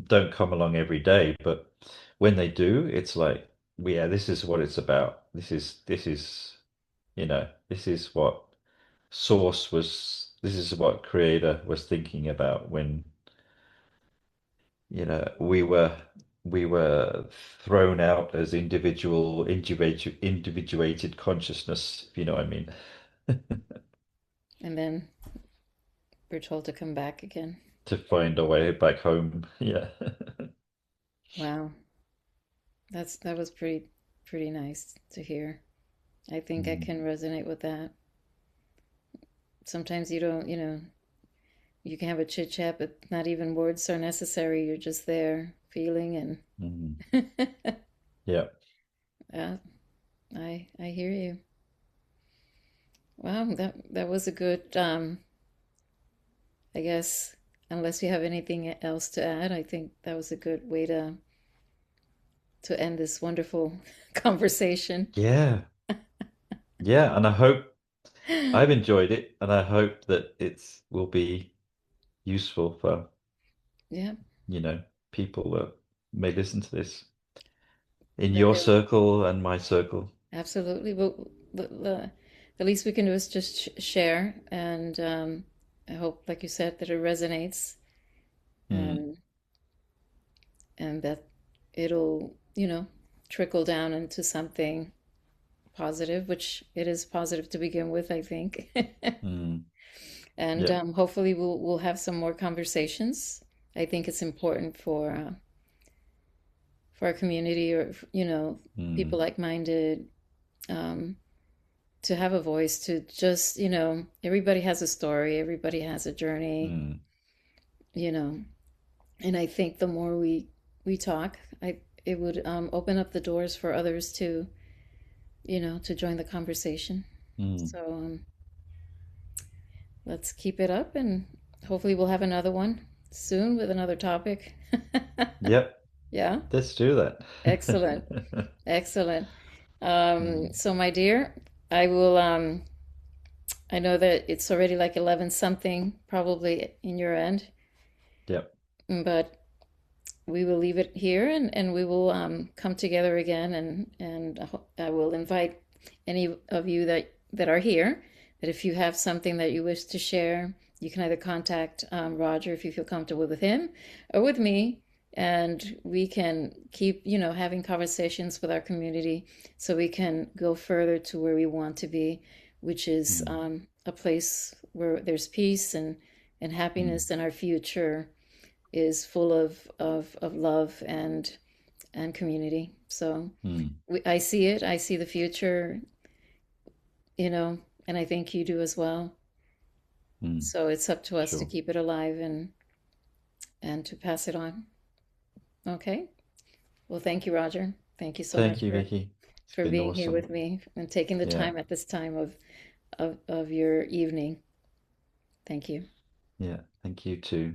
don't come along every day, but when they do it's like, well, yeah, this is what it's about. This is what this is what creator was thinking about when we were thrown out as individuated consciousness, if you know what I mean, And then we're told to come back again. to find a way back home. Yeah. Wow, that was pretty nice to hear. I think I Mm, can resonate with that. Sometimes you don't, you can have a chit chat, but not even words are necessary. You're just there feeling mm, and yeah. yeah, I hear you. Wow, that was a good I guess, unless you have anything else to add, I think that was a good way to end this wonderful conversation. Yeah. And I hope I've enjoyed it and I hope that it's will be useful for, Yeah, you know, people that may listen to this in that your they will. circle and my circle. Absolutely. But the least we can do is just share, and I hope, like you said, that it resonates, Mm, and that it'll, trickle down into something positive, which it is positive to begin with, I think. mm, And yeah. hopefully we'll have some more conversations. I think it's important for our community, or people Mm, like-minded, um, to have a voice, to just, everybody has a story, everybody has a journey, mm, you know. And I think the more we talk, it would open up the doors for others to, to join the conversation. mm. So let's keep it up, and hopefully we'll have another one soon with another topic. Yep. Yeah, Let's do excellent, that. excellent. Mm, So my dear, I will. I know that it's already like 11 something, probably in your end, yep. but we will leave it here, and we will come together again, and I will invite any of you that are here, that if you have something that you wish to share, you can either contact Rodger if you feel comfortable with him, or with me, and we can keep, having conversations with our community, so we can go further to where we want to be, which is Mm, a place where there's peace and mm, happiness, and our future is full of love and community. So mm, I see it. I see the future, you know, and I think you do as well. mm. So it's up to us to Sure. keep it alive and to pass it on. Okay. Well, thank you, Rodger. Thank you so much Thank you, Vicky. It's for been being here awesome. with me and taking the Yeah. time at this time of your evening. Thank you. Yeah. Thank you too.